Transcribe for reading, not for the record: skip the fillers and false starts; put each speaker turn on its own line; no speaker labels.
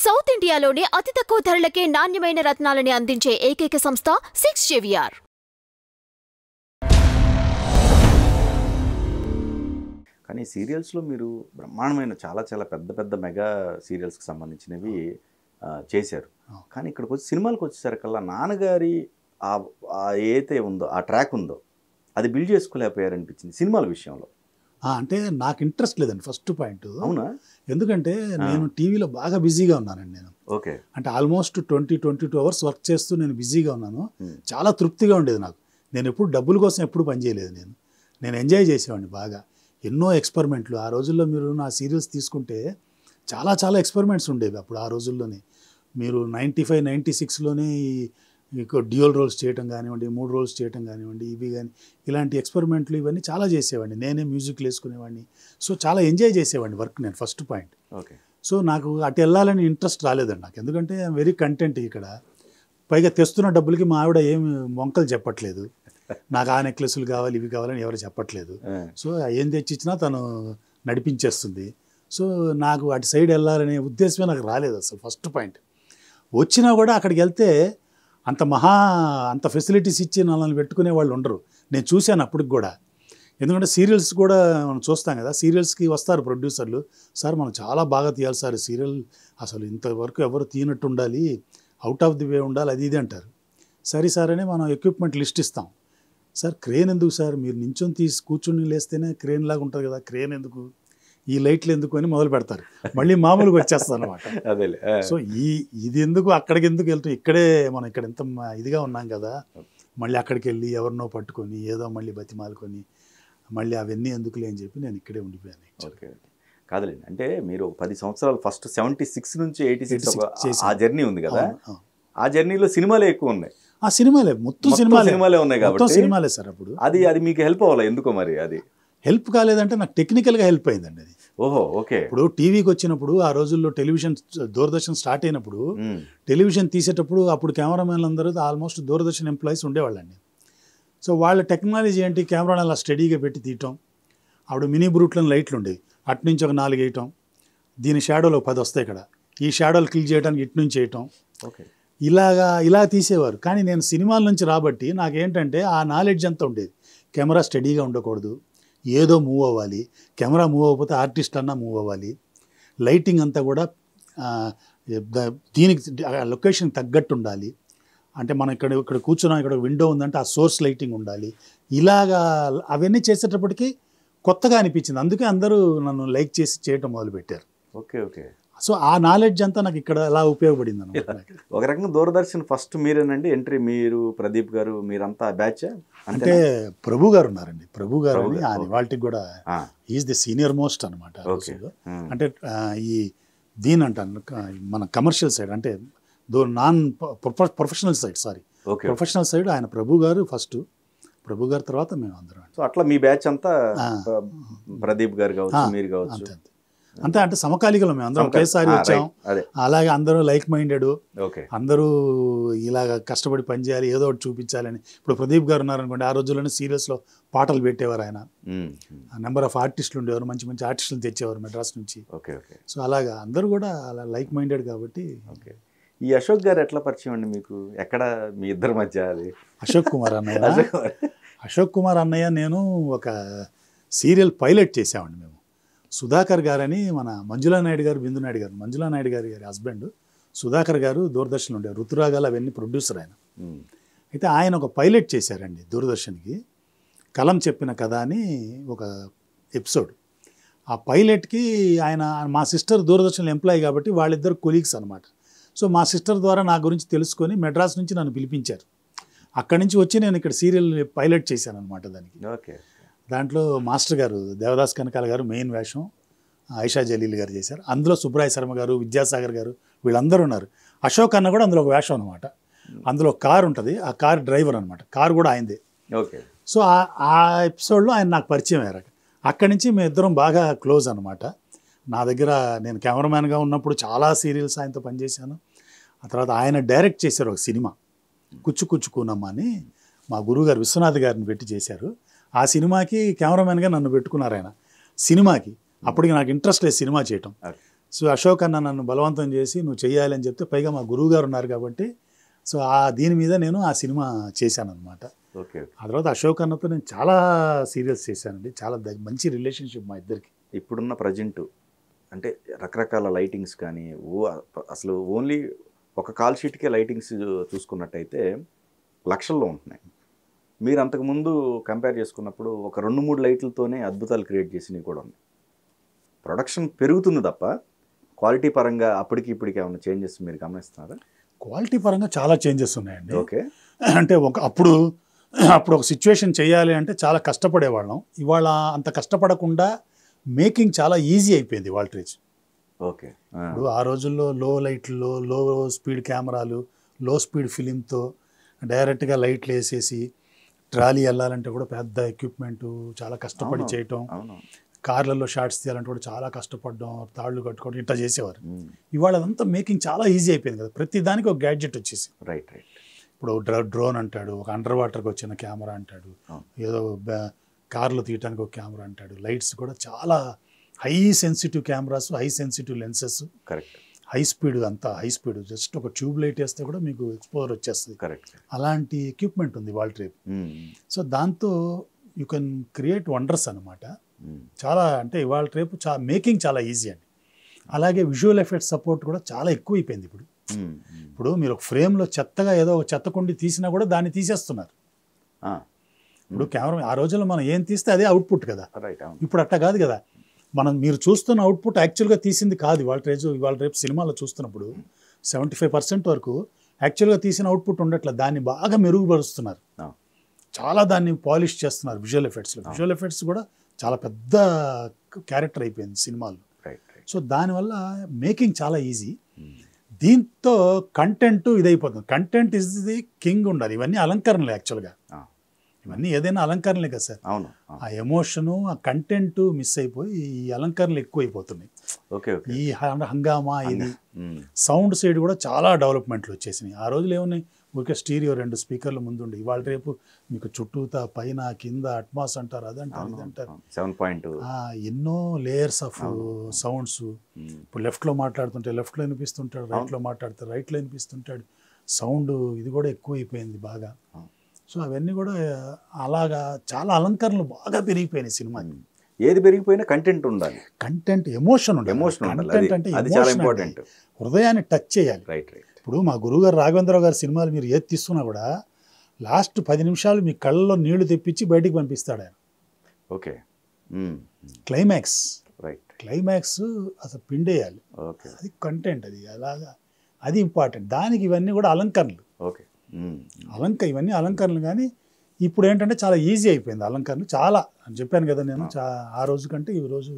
South ఇండియాలోనే అతి తక్కువ ధరలకే నాణ్యమైన రత్నాలని అందించే ఏకైక సంస్థ 6 JVR.
కానీ సీరియల్స్లో మీరు బ్రహ్మాండమైన చాలా చాలా పెద్ద పెద్ద మెగా సీరియల్స్కి సంబంధించినవి చేశారు. కానీ ఇక్కడికి వచ్చి సినిమాలకు వచ్చేసరికల్లా నాన్నగారి ఏదైతే ఉందో ఆ ట్రాక్ ఉందో అది బిల్డ్ చేసుకోలేకపోయారనిపించింది సినిమాల విషయంలో.
అంటే నాకు ఇంట్రెస్ట్ లేదండి ఫస్ట్ పాయింట్.
అవునా?
ఎందుకంటే నేను టీవీలో బాగా బిజీగా ఉన్నానండి. నేను
ఓకే
అంటే ఆల్మోస్ట్ 22 అవర్స్ వర్క్ చేస్తూ నేను బిజీగా ఉన్నాను. చాలా తృప్తిగా ఉండేది నాకు. నేను ఎప్పుడు డబ్బుల కోసం ఎప్పుడు పనిచేయలేదు. నేను ఎంజాయ్ చేసేవాడిని బాగా. ఎన్నో ఎక్స్పెరిమెంట్లు ఆ రోజుల్లో మీరు నా సీరియల్స్ తీసుకుంటే చాలా చాలా ఎక్స్పెరిమెంట్స్ ఉండేవి అప్పుడు ఆ రోజుల్లోనే. మీరు 95, 96లోనే డ్యూయల్ రోల్స్ చేయటం కానివ్వండి, 3 రోల్స్ చేయటం కానివ్వండి, ఇవి కానీ ఇలాంటి ఎక్స్పెరిమెంట్లు ఇవన్నీ చాలా చేసేవాడిని. నేనే మ్యూజిక్లు వేసుకునేవాడిని. సో చాలా ఎంజాయ్ చేసేవాడిని వర్క్ నేను ఫస్ట్ పాయింట్.
ఓకే.
సో నాకు అటు వెళ్ళాలని ఇంట్రెస్ట్ రాలేదండి నాకు. ఎందుకంటే ఐఎమ్ వెరీ కంటెంట్ ఇక్కడ. పైగా తెస్తున్న డబ్బులకి మా ఆవిడ ఏమి వంకలు చెప్పట్లేదు. నాకు ఆ నెక్లెస్లు కావాలి ఇవి కావాలని ఎవరు చెప్పట్లేదు. సో ఏం తెచ్చిచ్చినా తను నడిపించేస్తుంది. సో నాకు అటు సైడ్ వెళ్ళాలనే ఉద్దేశమే నాకు రాలేదు అసలు ఫస్ట్ పాయింట్. వచ్చినా కూడా అక్కడికి వెళ్తే అంత ఫెసిలిటీస్ ఇచ్చి నన్ను పెట్టుకునే వాళ్ళు ఉండరు. నేను చూశాను అప్పటికి కూడా. ఎందుకంటే సీరియల్స్ కూడా మనం చూస్తాం కదా, సీరియల్స్కి వస్తారు ప్రొడ్యూసర్లు, సార్ మనం చాలా బాగా తీయాలి సార్ సీరియల్, అసలు ఇంతవరకు ఎవరు తీయనట్టు ఉండాలి, అవుట్ ఆఫ్ ది వే ఉండాలి, అది ఇది అంటారు. సరే సార్ అని మనం ఎక్విప్మెంట్ లిస్ట్ ఇస్తాం. సార్ క్రేన్ ఎందుకు సార్, మీరు నించొని కూర్చుని లేస్తేనే క్రేన్ లాగా ఉంటుంది కదా, క్రేన్ ఎందుకు, ఈ లైట్లు ఎందుకు అని మొదలు పెడతారు. మళ్ళీ మామూలుగా వచ్చేస్తారు అనమాట. సో ఇది ఎందుకు, అక్కడికి ఎందుకు వెళ్తాం, ఇక్కడే మనం ఇక్కడ ఎంత ఇదిగా ఉన్నాం కదా, మళ్ళీ అక్కడికి వెళ్ళి ఎవరినో పట్టుకొని ఏదో మళ్ళీ బతిమాలుకొని మళ్ళీ అవన్నీ ఎందుకులే అని చెప్పి నేను ఇక్కడే ఉండిపోయాను.
ఓకే కాదులేండి. అంటే మీరు 10 సంవత్సరాలు ఫస్ట్ 76 నుంచి 86 ఆ జర్నీ ఉంది కదా, ఆ జర్నీలో సినిమాలే ఎక్కువ ఉన్నాయి.
ఆ సినిమాలే మొత్తం సినిమాలే
ఉన్నాయి కాబట్టి
సినిమాలే సార్. అప్పుడు అది
మీకు హెల్ప్ అవ్వాలి ఎందుకో మరి. అది
హెల్ప్ కాలేదంటే నాకు టెక్నికల్గా హెల్ప్ అయిందండి అది.
ఓహో ఓకే.
ఇప్పుడు టీవీకి వచ్చినప్పుడు ఆ రోజుల్లో టెలివిజన్ దూరదర్శన్ స్టార్ట్ అయినప్పుడు టెలివిజన్ తీసేటప్పుడు అప్పుడు కెమెరామెన్లు అందరూ ఆల్మోస్ట్ దూరదర్శన్ ఎంప్లాయీస్ ఉండేవాళ్ళండి. సో వాళ్ళ టెక్నాలజీ ఏంటి, కెమెరాని అలా స్టడీగా పెట్టి తీయటం. అప్పుడు మినీ బ్రూట్లను లైట్లు ఉండేవి, అటు నుంచి ఒక 4 వేయటం, దీని షాడోలో 10 వస్తాయి ఇక్కడ, ఈ షాడోలు క్లిక్ చేయడానికి ఇటు నుంచి వేయటం,
ఓకే
ఇలా తీసేవారు. కానీ నేను సినిమాల నుంచి రాబట్టి నాకేంటంటే ఆ నాలెడ్జ్ అంతా ఉండేది. కెమెరా స్టడీగా ఉండకూడదు, ఏదో మూవ్ అవ్వాలి, కెమెరా మూవ్ అవ్వకపోతే ఆర్టిస్ట్ అన్నా మూవ్ అవ్వాలి, లైటింగ్ అంతా కూడా దీనికి లొకేషన్ తగ్గట్టు ఉండాలి. అంటే మనం ఇక్కడ కూర్చున్నాం, ఇక్కడ విండో ఉందంటే ఆ సోర్స్ లైటింగ్ ఉండాలి. ఇలాగా అవన్నీ చేసేటప్పటికి కొత్తగా అనిపించింది. అందుకే అందరూ నన్ను లైక్ చేసి చేయటం మొదలుపెట్టారు.
Okay okay.
సో ఆ నాలెడ్జ్ అంతా నాకు ఇక్కడ అలా ఉపయోగపడింది అన్నమాట.
ఒక రకంగా దూరదర్శన్ ఫస్ట్ మీరేనండి ఎంట్రీ, మీరు ప్రదీప్ గారు మీరంతా బ్యాచ్?
అంటే ప్రభు గారు ఉన్నారండి, ప్రభు గారు అని వాళ్ళకి కూడా ఈజ్ ది సీనియర్ మోస్ట్ అనమాట. అంటే ఈ దీని అంటాను మన కమర్షియల్ సైడ్, అంటే non professional side, professional side ఆయన ప్రభు గారు ఫస్ట్, ప్రభు గారి తర్వాత మేము అందరం.
సో అట్లా మీ బ్యాచ్ అంతా ప్రదీప్ గారు కావచ్చు, మీరు కావచ్చు,
అంతే. అంటే సమకాలికలో మేము అందరం ఒకేసారి వచ్చాం. అలాగే అందరూ లైక్ మైండెడ్, అందరూ ఇలాగ కష్టపడి పనిచేయాలి, ఏదో ఒకటి చూపించాలని. ఇప్పుడు ప్రదీప్ గారు ఉన్నారనుకోండి, ఆ రోజుల్లోనే సీరియల్స్లో పాటలు పెట్టేవారు ఆయన. నెంబర్ ఆఫ్ ఆర్టిస్టులు ఉండేవారు, మంచి మంచి ఆర్టిస్టులు తెచ్చేవారు మెడ్రాస్ నుంచి. సో అలాగా అందరూ కూడా అలా లైక్ మైండెడ్ కాబట్టి.
ఈ అశోక్ గారు ఎట్లా పరిచయం అండి మీకు, ఎక్కడ మీ ఇద్దరి మధ్య? అది
అశోక్ కుమార్ అన్నయ్య నేను ఒక సీరియల్ పైలట్ చేసామండి మేము. సుధాకర్ గారని మన మంజులా నాయుడు గారు, బిందు నాయుడు గారు, మంజులా నాయుడు గారి హస్బెండ్ సుధాకర్ గారు దూరదర్శన్ ఉండే ఋతురాగాలు అవన్నీ ప్రొడ్యూసర్ ఆయన. అయితే ఆయన ఒక పైలట్ చేశారండి దూరదర్శన్కి, కలం చెప్పిన కథ అని ఒక ఎపిసోడ్. ఆ పైలట్కి ఆయన, మా సిస్టర్ దూరదర్శన్ ఎంప్లాయీ కాబట్టి వాళ్ళిద్దరు కొలీగ్స్ అనమాట. సో మా సిస్టర్ ద్వారా నా గురించి తెలుసుకొని మెడ్రాస్ నుంచి నన్ను పిలిపించారు. అక్కడి నుంచి వచ్చి నేను ఇక్కడ సీరియల్ పైలట్ చేశాను అనమాట దానికి.
ఓకే.
దాంట్లో మాస్టర్ గారు దేవదాస్ కనకాల గారు మెయిన్ వేషం, ఆయిషా జలీల్ గారు చేశారు. అందులో సుబ్రాయ శర్మ గారు, విద్యాసాగర్ గారు వీళ్ళందరూ ఉన్నారు. అశోక్ అన్న కూడా అందులో ఒక వేషం అనమాట. అందులో కారు ఉంటుంది, ఆ కార్ డ్రైవర్ అనమాట, కారు కూడా ఆయనదే.
ఓకే.
సో ఆ ఎపిసోడ్లో ఆయన నాకు పరిచయం అయ్యారు. అక్కడి నుంచి మేము ఇద్దరం బాగా క్లోజ్ అనమాట. నా దగ్గర నేను కెమెరామ్యాన్గా ఉన్నప్పుడు చాలా సీరియల్స్ ఆయనతో పనిచేశాను. ఆ తర్వాత ఆయన డైరెక్ట్ చేశారు ఒక సినిమా, కుచ్చు కుచ్చు కూనమ్మ అని, మా గురువుగారు విశ్వనాథ్ గారిని పెట్టి చేశారు. ఆ సినిమాకి కెమెరామెన్గా నన్ను పెట్టుకున్నారు ఆయన సినిమాకి. అప్పటికి నాకు ఇంట్రెస్ట్ లేదు సినిమా చేయటం. సో అశోక్ అన్న నన్ను బలవంతం చేసి నువ్వు చెయ్యాలి అని చెప్తే, పైగా మా గురువు గారు ఉన్నారు కాబట్టి, సో దీని మీద నేను ఆ సినిమా చేశాను అనమాట.
ఓకే.
ఆ తర్వాత అశోక్ అన్నతో నేను చాలా సీరియల్స్ చేశానండి. చాలా మంచి రిలేషన్షిప్ మా ఇద్దరికి.
ఇప్పుడున్న ప్రజెంట్ అంటే రకరకాల లైటింగ్స్ కానీ అసలు ఓన్లీ ఒక కాల్ షీట్కే లైటింగ్స్ చూసుకున్నట్టయితే లక్షల్లో ఉంటున్నాయి. మీరు అంతకుముందు కంపేర్ చేసుకున్నప్పుడు ఒక 2-3 లైట్లతోనే అద్భుతాలు క్రియేట్ చేసినవి కూడా ఉన్నాయి. ప్రొడక్షన్ పెరుగుతుంది తప్ప క్వాలిటీ పరంగా అప్పటికి ఇప్పటికి ఏమైనా చేంజెస్ మీరు గమనిస్తున్నారా?
క్వాలిటీ పరంగా చాలా చేంజెస్ ఉన్నాయండి.
ఓకే.
అంటే అప్పుడు ఒక సిచ్యువేషన్ చేయాలి అంటే చాలా కష్టపడేవాళ్ళం. ఇవాళ అంత కష్టపడకుండా మేకింగ్ చాలా ఈజీ అయిపోయింది వాల్ట్రేజ్.
ఓకే.
ఇప్పుడు ఆ రోజుల్లో లో లైట్లు, లో స్పీడ్ కెమెరాలు, లో స్పీడ్ ఫిలింతో డైరెక్ట్గా లైట్లు వేసేసి ట్రాలీ వెళ్ళాలంటే కూడా పెద్ద ఎక్విప్మెంటు, చాలా కష్టపడి చేయటం. కార్లలో షార్ట్స్ తీయాలంటే కూడా చాలా కష్టపడడం, తాళ్ళు కట్టుకోవడం, ఇట్లా చేసేవారు. ఇవాళ అదంతా మేకింగ్ చాలా ఈజీ అయిపోయింది కదా. ప్రతి దానికి ఒక గ్యాడ్జెట్ వచ్చేసి.
Right right.
ఇప్పుడు డ్రోన్ అంటాడు, ఒక అండర్ వాటర్కి వచ్చిన కెమెరా అంటాడు, ఏదో కార్లో తీయటానికి ఒక కెమెరా అంటాడు. లైట్స్ కూడా చాలా high sensitive cameras, high sensitive lenses,
correct.
High speed, అంతా హై స్పీడ్. జస్ట్ ఒక ట్యూబ్ లైట్ వేస్తే కూడా మీకు ఎక్స్పోజర్ వచ్చేస్తుంది.
కరెక్ట్. అలాంటి
ఎక్విప్మెంట్ ఉంది వాల్ట్రేప్. సో దాంతో యూ కెన్ క్రియేట్ వండర్స్ అనమాట. చాలా అంటే ఇవాళ రేపు మేకింగ్ చాలా ఈజీ అండి. అలాగే విజువల్ ఎఫెక్ట్స్ సపోర్ట్ కూడా చాలా ఎక్కువ అయిపోయింది ఇప్పుడు. ఇప్పుడు మీరు ఒక ఫ్రేమ్లో చెత్తగా ఏదో ఒక చెత్త కొండి తీసినా కూడా దాన్ని తీసేస్తున్నారు. ఇప్పుడు కెమెరా ఆ రోజుల్లో మనం ఏం తీస్తే అదే అవుట్పుట్ కదా. ఇప్పుడు అట్లా కాదు కదా. మీరు చూస్తున్న అవుట్పుట్ యాక్చువల్గా తీసింది కాదు. ఇవాళ రేపు సినిమాలో చూస్తున్నప్పుడు 75% వరకు యాక్చువల్గా తీసిన అవుట్పుట్ ఉండట్లేదు. దాన్ని బాగా మెరుగుపరుస్తున్నారు, చాలా దాన్ని పాలిష్ చేస్తున్నారు విజువల్ ఎఫెక్ట్స్లో. విజువల్ ఎఫెక్ట్స్ కూడా చాలా పెద్ద క్యారెక్టర్ అయిపోయింది సినిమాలో. సో దానివల్ల మేకింగ్ చాలా ఈజీ. దీంతో కంటెంట్ ఇదైపోతుంది. కంటెంట్ ఇస్ ది కింగ్ ఉండాలి. ఇవన్నీ అలంకరణలే యాక్చువల్గా. ఇవన్నీ ఏదైనా అలంకరణలే కదా సార్.
అవును.
ఆ ఎమోషను, ఆ కంటెంట్ మిస్ అయిపోయి ఈ అలంకరణలు ఎక్కువ అయిపోతున్నాయి. ఈ హంగామా, ఇది సౌండ్ సైడ్ కూడా చాలా డెవలప్మెంట్లు వచ్చేసినాయి. ఆ రోజులు ఏమున్నాయి, ఊరికే స్టీరియో 2 స్పీకర్లు ముందుండి. ఇవాళ రేపు మీకు చుట్టూతా పైన కింద అట్మాస్ అంటారు, అదంటారు, ఇదంటారు, 7 ఎన్నో లేయర్స్ ఆఫ్ సౌండ్స్. ఇప్పుడు లెఫ్ట్లో మాట్లాడుతుంటే లెఫ్ట్లో వినిపిస్తుంటాడు, రైట్లో మాట్లాడితే రైట్లో వినిపిస్తుంటాడు. సౌండ్ ఇది కూడా ఎక్కువ అయిపోయింది బాగా. సో అవన్నీ కూడా అలాగా చాలా అలంకరణలు బాగా పెరిగిపోయినాయి సినిమాకి.
ఏది పెరిగిపోయినా కంటెంట్ ఉండాలి.
కంటెంట్, ఎమోషన్ ఉండాలి. కంటెంట్ అంటే హృదయాన్ని టచ్ చేయాలి.
Right right.
ఇప్పుడు మా గురువుగారు రాఘవేంద్రరావు గారి సినిమాలు మీరు ఏది తీస్తున్నా కూడా లాస్ట్ 10 నిమిషాలు మీ కళ్ళలో నీళ్లు తెప్పించి బయటికి పంపిస్తాడు ఆయన.
ఓకే.
క్లైమాక్స్,
రైట్,
క్లైమాక్స్ అసలు పిండేయాలి.
ఓకే.
అది కంటెంట్, అది అలాగా, అది ఇంపార్టెంట్. దానికి ఇవన్నీ కూడా అలంకరణలు.
ఓకే.
ఇవన్నీ అలంకరణలు. కానీ ఇప్పుడు ఏంటంటే చాలా ఈజీ అయిపోయింది అలంకరణ. చాలా చెప్పాను కదా నేను, ఆ రోజు కంటే ఈ రోజు